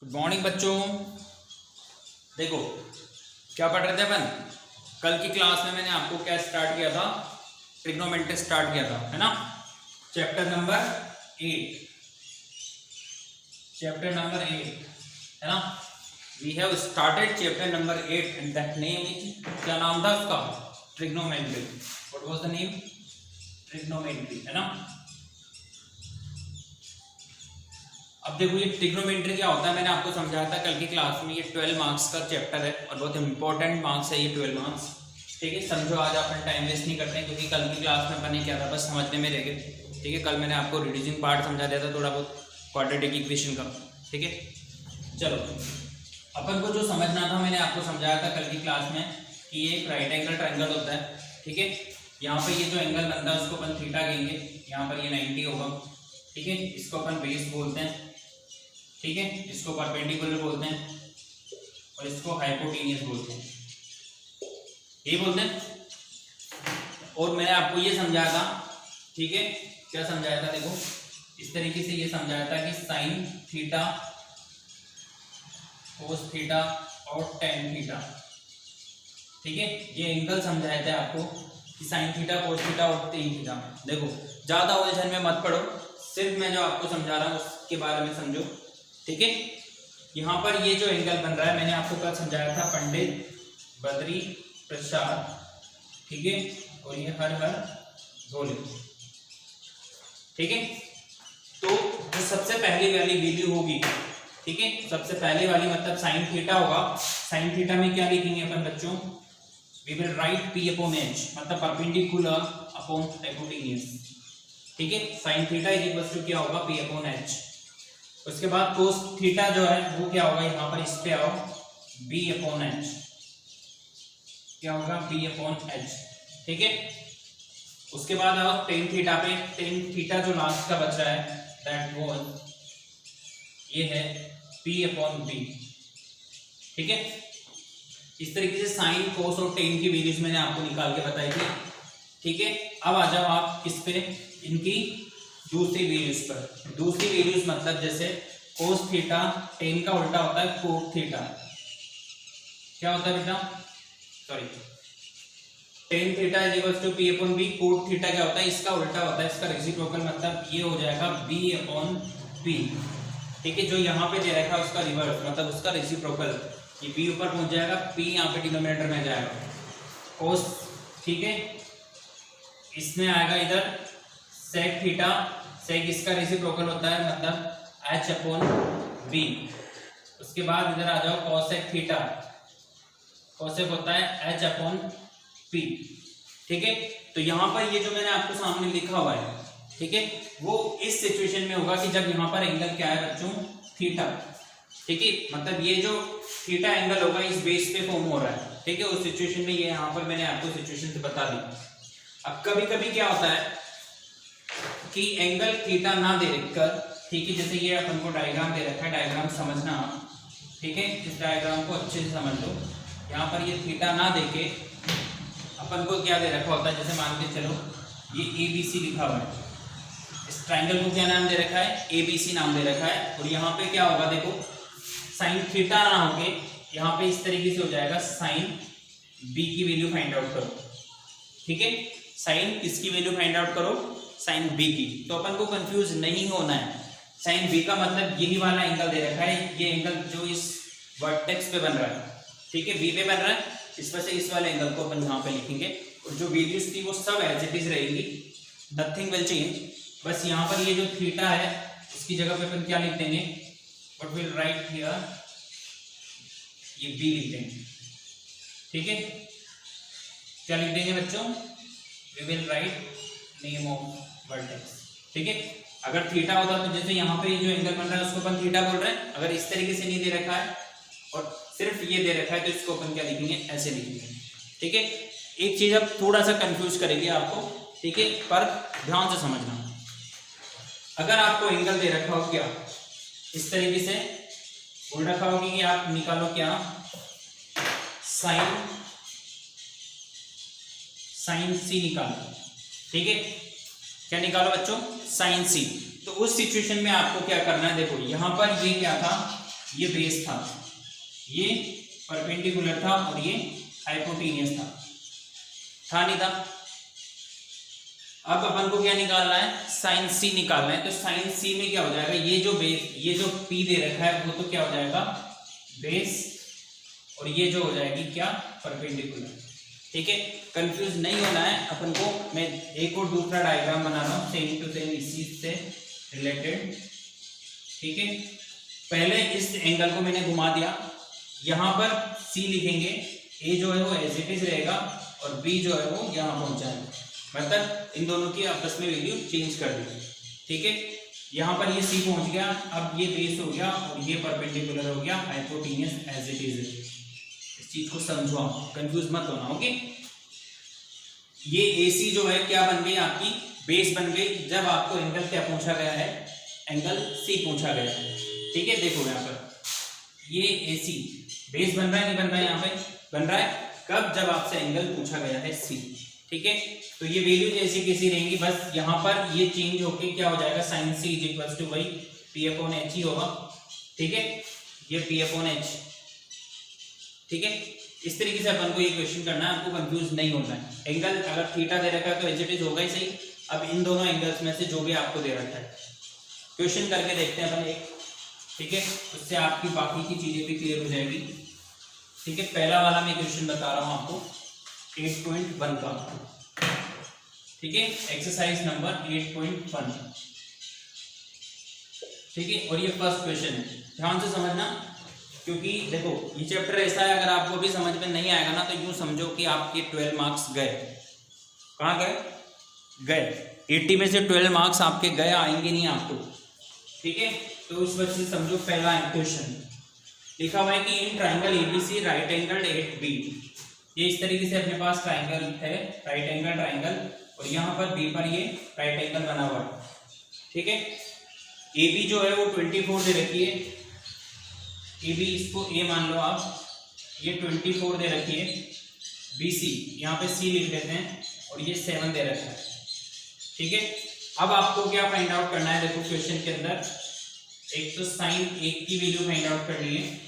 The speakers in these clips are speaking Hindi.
गुड मॉर्निंग बच्चों। देखो क्या पढ़ रहे थे अपन कल की क्लास में। मैंने आपको क्या स्टार्ट किया था, ट्रिग्नोमेट्री स्टार्ट किया था, है ना। चैप्टर नंबर 8, है ना। We have started chapter number 8 and that name is, क्या नाम था उसका, trigonometry. What was the name? Trigonometry, है ना। अब देखो ये ट्रिग्नोमेट्री क्या होता है, मैंने आपको समझाया था कल की क्लास में। ये 12 मार्क्स का चैप्टर है और बहुत इंपॉर्टेंट मार्क्स है ये 12 मार्क्स। ठीक है, समझो आज अपन टाइम वेस्ट नहीं करते हैं क्योंकि कल की क्लास में अपन ने क्या था बस समझने में रह गए। ठीक है, कल मैंने आपको रिड्यूसिंग पार्ट समझा दिया था थोड़ा बहुत, क्वाड्रेटिक इक्वेशन का। ठीक है, चलो अपन को जो समझना था मैंने आपको समझाया था कल की क्लास में कि ये एक राइट एंगल ट्रायंगल होता है। ठीक है, यहाँ पे ये जो एंगल बनता है उसको अपन थीटा कहेंगे। यहाँ पर ये 90 होगा। ठीक है, इसको अपन बेस बोलते हैं। ठीक है, इसको परपेंडिकुलर बोलते हैं और इसको हाइपोटेनियस बोलते हैं, ये बोलते हैं। और मैंने आपको ये समझाया था, ठीक है, क्या समझाया था, देखो इस तरीके से ये समझाया था कि साइन थीटा, कोस थीटा और टेन थीटा। ठीक है, ये एंगल समझाए थे आपको कि साइन थीटा, कोस थीटा और टेन थीटा। देखो ज्यादा उलझन में मत पड़ो, सिर्फ मैं जो आपको समझा रहा हूँ उसके बारे में समझो। ठीक है, यहाँ पर ये जो एंगल बन रहा है मैंने आपको कल समझाया था, पंडित बद्री प्रसाद। ठीक है, और ये हर हर भोले। ठीक है, तो जो सबसे पहली वाली वैल्यू होगी, ठीक है, सबसे पहले वाली मतलब साइन थीटा होगा। साइन थीटा में क्या लिखेंगे अपन बच्चों? We will write P upon H, मतलब परपेंडिकुलर अपॉन हाइपोटेन्यूज। ठीक है, sine theta is equal to क्या होगा, पी अपॉन एच। उसके बाद कोस थीटा जो है वो क्या होगा, यहाँ पर इस पे आओ, बी अपॉन एच। क्या होगा, बी अपॉन एच। ठीक है, उसके बाद आओ टेन थीटा पे। टेन थीटा जो लास्ट का बच रहा है दैट वाज, ये है पी अपॉन बी। ठीक है, इस तरीके से साइन, कोस और टेन की वैल्यूज मैंने आपको निकाल के बताई थी। ठीक है, अब आ जाओ आप किस पे, इनकी दूसरी वैल्यूज पर। दूसरी वैल्यूज मतलब जैसे कोस थीटा, टेन का उल्टा होता है कोट थीटा। क्या होता है बेटा, sorry, tan theta is equal to P upon B. Cot theta क्या होता है, इसका उल्टा होता है, इसका रेसिप्रोकल, मतलब ये हो जाएगा बी अपॉन पी। ठीक है, जो यहाँ पे दे रखा है उसका रिवर्स, मतलब उसका रेसिप्रोकल। ये बी ऊपर पहुंच जाएगा, पी यहाँ पे डिनोमिनेटर में जाएगा, कोस। ठीक है, इसमें आएगा इधर सेक थीटा। सेक इसका रेसिप्रोकल होता है, मतलब एच अपॉन बी। उसके बाद इधर आ जाओ कॉसेक थीटा, कॉसेक होता है एच अपॉन पी। ठीक है, तो यहाँ पर ये जो मैंने आपको सामने लिखा हुआ है, ठीक है, वो इस सिचुएशन में होगा कि जब यहाँ पर एंगल क्या है बच्चों, थीटा। ठीक है, मतलब ये जो थीटा एंगल होगा इस बेस पे फॉर्म हो रहा है। ठीक है, उस सिचुएशन में ये यहाँ पर मैंने आपको सिचुएशन से बता दी। अब कभी कभी क्या होता है कि एंगल थीटा ना दे रखकर, ठीक है, जैसे ये अपन को डायग्राम दे रखा है, डायग्राम समझना। ठीक है, इस डायग्राम को अच्छे से समझ लो। यहाँ पर ये थीटा ना देके अपन को क्या दे रखा होता है, जैसे मान के चलो ये ABC लिखा हुआ है, इस ट्रायंगल को क्या नाम दे रखा है, ABC नाम दे रखा है। और यहाँ पे क्या होगा, देखो साइन थीटा ना होके यहाँ पे इस तरीके से हो जाएगा, साइन B की वैल्यू फाइंड आउट करो। ठीक है, साइन किसकी वैल्यू फाइंड आउट करो, साइन B की। तो अपन को कंफ्यूज नहीं होना है, साइन B का मतलब यही वाला एंगल दे रखा है, ये एंगल जो इस वर्टेक्स पे बन रहा है। ठीक है, B पे बन रहा है, इस वजह से इस वाले एंगल को अपन यहाँ पे लिखेंगे। और जो वैल्यूज थी वो सब एज इट इज रहेगी, नथिंग विल चेंज। बस यहाँ पर ये जो थीटा है इसकी जगह पे अपन क्या लिख देंगे, व्हाट विल राइट हियर, ये B लिख देंगे। ठीक है, क्या लिख देंगे बच्चों, we will write name of vertex. ठीक है, अगर थीटा होता तो जैसे यहाँ पे जो एंगल बन रहा है उसको अपन थीटा बोल रहे हैं। अगर इस तरीके से नहीं दे रखा है और सिर्फ ये दे रखा है तो इसको अपन क्या लिखेंगे, ऐसे लिखेंगे। ठीक है, एक चीज अब थोड़ा सा कंफ्यूज करेगी आपको, ठीक है, पर ध्यान से समझना। अगर आपको एंगल दे रखा हो क्या, इस तरीके से बोल रखा होगी कि आप निकालो क्या, साइन C निकालो। ठीक है, क्या निकालो बच्चों, साइन C। तो उस सिचुएशन में आपको क्या करना है, देखो यहाँ पर ये क्या था, ये बेस था, ये परपेंडिकुलर था और ये हाइपोटेनियस था नहीं था। अब अपन को क्या निकालना है, साइन सी निकालना है। तो साइन सी में क्या हो जाएगा, ये जो बेस, ये जो पी दे रखा है वो तो क्या हो जाएगा बेस, और ये जो हो जाएगी क्या परपेंडिकुलर। ठीक है, कंफ्यूज नहीं होना है अपन को। मैं एक और दूसरा डायग्राम बना रहा हूँ सेम टू सेम इसी से रिलेटेड। ठीक है, पहले इस एंगल को मैंने घुमा दिया, यहाँ पर सी लिखेंगे, ए जो है वो एज इट इज रहेगा और बी जो है वो यहाँ पहुंच जाएगा, मतलब इन दोनों की आपस में वैल्यू चेंज कर दी। ठीक है, यहाँ पर ये सी पहुंच गया, अब ये बेस हो गया और ये परपेंडिकुलर हो गया, हाइपोटेनियस एज इट इज। इस चीज को समझो, आप कंफ्यूज मत होना। ओके, ये AC जो है क्या बन गई आपकी, बेस बन गई, जब आपको एंगल क्या पूछा गया है, एंगल C पूछा गया है। ठीक है, देखो यहाँ पर ये AC बेस बन रहा है, नहीं बन रहा है, यहाँ पे बन रहा है कब, जब आपसे एंगल पूछा गया है C। ठीक है, तो ये वैल्यू जैसी कैसी रहेंगी, बस यहाँ पर ये चेंज होके क्या हो जाएगा, साइन C इक्वल्स टू वही P/H ही होगा। ठीक है, ये P/H। ठीक है, इस तरीके से अपन को ये क्वेश्चन करना है, आपको कंफ्यूज नहीं होना है। एंगल अगर थीटा दे रखा है तो एज इट इज होगा ही सही। अब इन दोनों एंगल्स में से जो भी आपको दे रखा है, क्वेश्चन करके देखते हैं अपन एक। ठीक है, उससे आपकी बाकी की चीजें भी क्लियर हो जाएगी। ठीक है, पहला वाला मैं क्वेश्चन बता रहा हूँ आपको 8.1 का। ठीक है, एक्सरसाइज नंबर 8.1। ठीक है, और ये फर्स्ट क्वेश्चन है, ध्यान से समझना, क्योंकि देखो ये चैप्टर ऐसा है, अगर आपको भी समझ में नहीं आएगा ना तो यूं समझो कि आपके 12 मार्क्स गए। कहाँ गए, गए 80 में से 12 मार्क्स आपके गए, आएंगे नहीं आपको। ठीक है, तो उस वजह से समझो पहला क्वेश्चन लिखा हुआ है कि in triangle ABC right angle 8B। ये इस तरीके से अपने पास ट्राइंगल है, राइट एंगल ट्राइंगल, और यहाँ पर B पर ये राइट एंगल बना हुआ है। ठीक है, AB जो है वो 24 दे रखी है, AB इसको A मान लो आप, ये 24 दे रखी है, BC यहाँ पे C लिख देते हैं, और ये 7 दे रखा है। ठीक है, अब आपको क्या फाइंड आउट करना है, देखो क्वेश्चन के अंदर एक तो साइन A की वैल्यू फाइंड आउट करनी है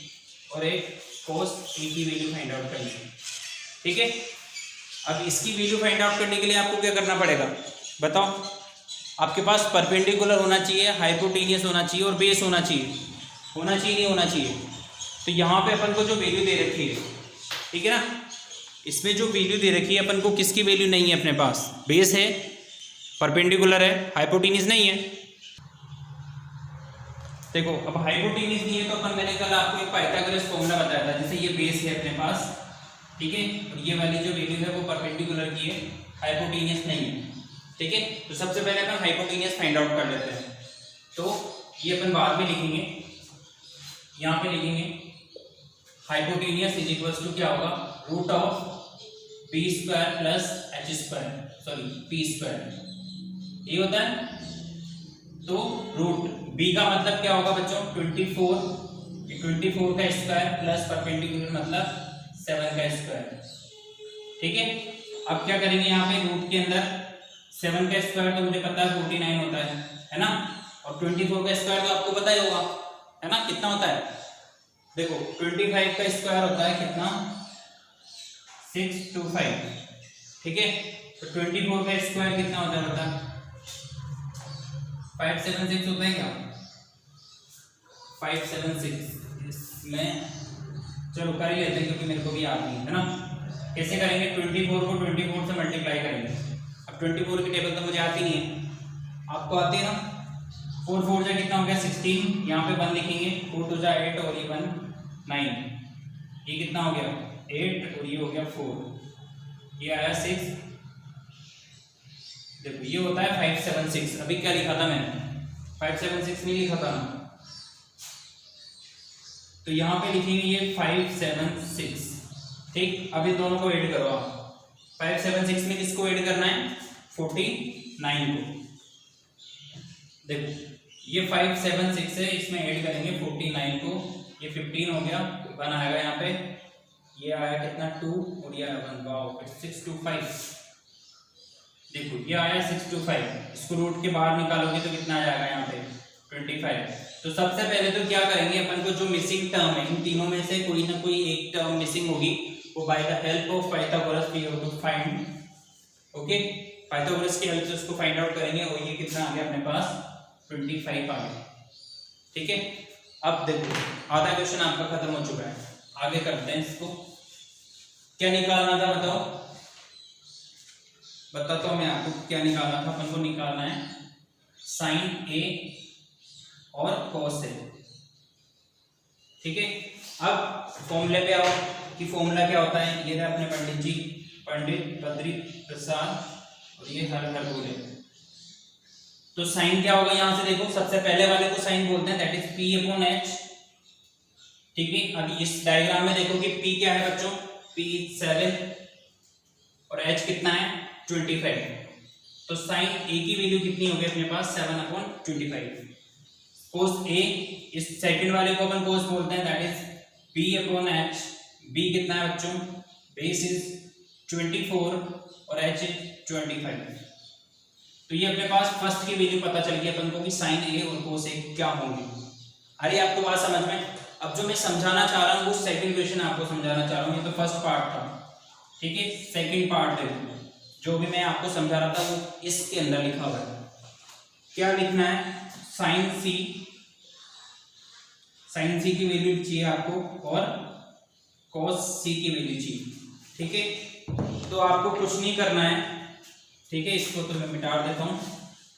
और एक कोस A की वैल्यू फाइंड आउट करनी है। ठीक है, अब इसकी वैल्यू फाइंड आउट करने के लिए आपको क्या करना पड़ेगा बताओ, आपके पास परपेंडिकुलर होना चाहिए, हाइपोटेनियस होना चाहिए और बेस होना चाहिए, होना चाहिए नहीं होना चाहिए। तो यहाँ पे अपन को जो वैल्यू दे रखी है, ठीक है ना, इसमें जो वैल्यू दे रखी है अपन को, किसकी वैल्यू नहीं है अपने पास, बेस है, परपेंडिकुलर है, हाइपोटेनियस नहीं है। देखो अब हाइपोटेनियस नहीं है तो अपन, मैंने कल आपको एक पाइथागोरस फॉर्मूला बताया था, जैसे ये बेस है अपने पास, ठीक है, और ये वाली जो वैल्यू है वो परपेंडिकुलर की है, हाइपोटेनियस नहीं है। ठीक है, तो सबसे पहले अपन हाइपोटेनियस फाइंड आउट कर लेते हैं। तो ये अपन बाद में लिखेंगे, यहाँ पे लिखेंगे हाइपोटेनियस इज इक्वल्स टू क्या होगा, root of b square plus h square, sorry p square, ये होता है। तो रूट b का मतलब क्या होगा बच्चों, 24, 24 का स्क्वायर प्लस परपेंडिकुलर मतलब 7 का स्क्वायर। ठीक है, अब क्या करेंगे, यहाँ पे रूट के अंदर 7 का स्क्वायर तो मुझे पता है 49 होता है ना, और 24 का स्क्वायर तो आपको पता ही होगा, है ना, कितना होता है, देखो 25 का स्क्वायर होता है कितना, 625। ठीक है, तो 24 का स्क्वायर कितना होता है बता, 576 होता है क्या, 576। इसमें चलो कर ही लेते हैं क्योंकि मेरे को भी याद नहीं है ना, कैसे करेंगे, 24 को 24 से मल्टीप्लाई करेंगे। अब 24 की टेबल तो मुझे आती नहीं है, आपको आती है ना, 4 4 जा कितना हो गया 16, यहाँ पे 1 लिखेंगे, 4 2 जा 8 और ये 1 9, ये कितना हो गया 8 और ये हो गया 4, ये आया 6। देखो ये होता है 576। अभी क्या लिखा था मैंने, 576 नहीं लिखा था ना, तो यहाँ पे लिखेंगे ये 576। ठीक, अब इन दोनों को ऐड करो आप, 576 में किसको ऐड करना है, 49 को। देखो ये 576 है, इसमें ऐड करेंगे 49 को, ये 15 हो गया, 1 आएगा यहाँ पे, ये आया कितना 2 और ये आया 1, वाओ 625। देखो ये आया 625, इसको रूट के बाहर निकालोगे तो कितना आ जाएगा यहाँ पे 25। तो सबसे पहले तो क्या करेंगे अपन को, जो मिसिंग टर्म है इन तीनों में से कोई ना कोई एक टर्म मिसिंग होगी, वो by the help of Pythagoras we have to find. Okay, Pythagoras की हेल्प से उसको फाइंड आउट करेंगे और ये कितना आ गया अपने पास 25 आ गया। ठीक है, अब देखो आधा क्वेश्चन आपका खत्म हो चुका है, आगे करते हैं इसको। क्या निकालना था बताओ, बताता हूं मैं आपको क्या निकालना था। अपन को निकालना है साइन ए और कॉस ए। ठीक है, अब फॉर्मूले पे आओ कि फॉर्मूला क्या होता है। ये रहा अपने पंडित जी, पंडित बद्री प्रसाद और ये हर हर बोले। तो साइन क्या होगा, यहां से देखो सबसे पहले वाले को साइन बोलते हैं, that is P upon H. ठीक है, अब इस डायग्राम में देखो कि पी क्या है बच्चों, पी 7 और एच कितना है 25। तो साइन ए की वैल्यू कितनी होगी अपने पास 7 अपॉन 25। कोस ए, इस सेकंड वाले को अपन कोस बोलते हैं, that is B upon H. B कितना है बच्चों, बेस इज 24 और एच इज 25। तो ये अपने पास फर्स्ट की वैल्यू पता चल गई अपन को कि साइन ए और कोस ए क्या होंगे। अरे आपको बात समझ में। अब जो मैं समझाना चाह रहा हूँ वो सेकंड क्वेश्चन आपको समझाना चाह रहा हूँ, ये तो फर्स्ट पार्ट था। ठीक है, सेकंड पार्ट देखो, जो भी मैं आपको समझा रहा था वो इसके अंदर लिखा हुआ है। क्या लिखना है, साइन सी की वैल्यू चाहिए आपको और कॉस सी की वैल्यू चाहिए। ठीक है, तो आपको कुछ नहीं करना है। ठीक है, इसको तो मैं मिटा देता हूं,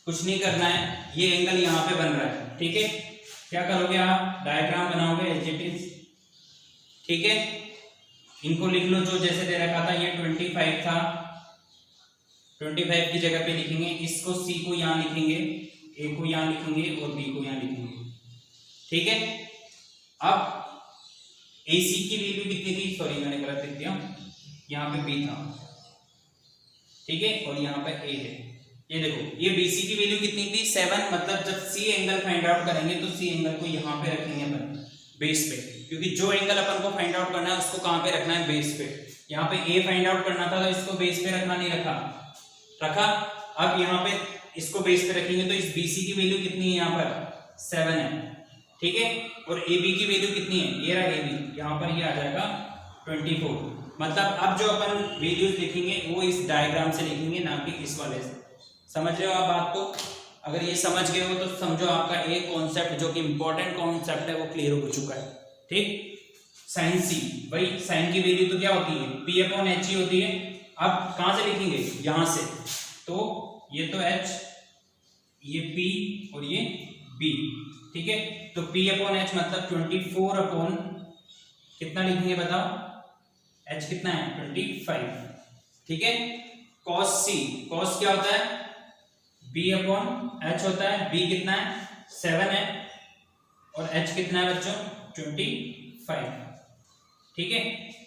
कुछ नहीं करना है। ये एंगल यहाँ पे बन रहा है। ठीक है, क्या करोगे आप, डायग्राम बनाओगे एज इट इज। ठीक है, इनको लिख लो जो जैसे दे रखा था, ये 25 था, 25 की जगह पे लिखेंगे, इसको सी को यहाँ लिखेंगे, ए को यहाँ लिखेंगे और बी को यहाँ लिखेंगे। ठीक है, अब ए सी की वैल्यू कितनी थी, सॉरी मैंने गलत लिख दिया, यहाँ पे बी था। ठीक है, और यहाँ पे ए है। ये देखो, ये BC की वैल्यू कितनी थी 7, मतलब जब C एंगल फाइंड आउट करेंगे तो C एंगल को यहाँ पे रखेंगे अपन बेस पे, क्योंकि जो एंगल अपन को फाइंड आउट करना है उसको कहाँ पे रखना है, बेस पे। यहाँ पे A फाइंड आउट करना था तो इसको बेस पे रखना, नहीं रखा। अब यहाँ पे इसको बेस पे रखेंगे तो इस BC की वैल्यू कितनी है, यहाँ पर 7 है। ठीक है, और AB की वैल्यू कितनी है, ये रहा AB, यहाँ पर ये आ जाएगा 24। मतलब अब जो अपन वैल्यूज लिखेंगे वो इस डायग्राम से लिखेंगे, ना कि इस वाले से। समझ रहे हो आप बात को। अगर ये समझ गए हो तो समझो आपका एक कॉन्सेप्ट जो कि इंपॉर्टेंट कॉन्सेप्ट है वो क्लियर हो चुका है। ठीक, साइन सी, भाई साइन की वैल्यू तो क्या होती है, पी अपॉन एच ही होती है। अब कहां से लिखेंगे, यहां से, तो ये तो एच, ये पी और ये बी। ठीक है, तो पी अपॉन एच मतलब 24 अपॉन कितना लिखेंगे बताओ, एच कितना है 25। ठीक है, कॉस सी, कॉस क्या होता है, बी अपॉन एच होता है, बी कितना है 7 है और एच कितना है बच्चों 25। ठीक है,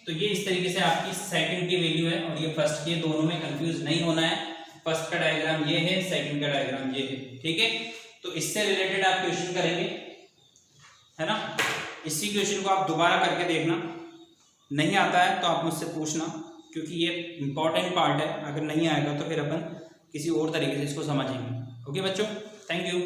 तो ये इस तरीके से आपकी सेकंड की वैल्यू है और ये फर्स्ट की, दोनों में कंफ्यूज नहीं होना है। फर्स्ट का डायग्राम ये है, सेकंड का डायग्राम ये है। ठीक है, तो इससे रिलेटेड आप क्वेश्चन करेंगे, है ना। इसी क्वेश्चन को आप दोबारा करके देखना, नहीं आता है तो आप मुझसे पूछना, क्योंकि ये इंपॉर्टेंट पार्ट है। अगर नहीं आएगा तो फिर अपन किसी और तरीके से इसको समझेंगे। ओके बच्चों, थैंक यू।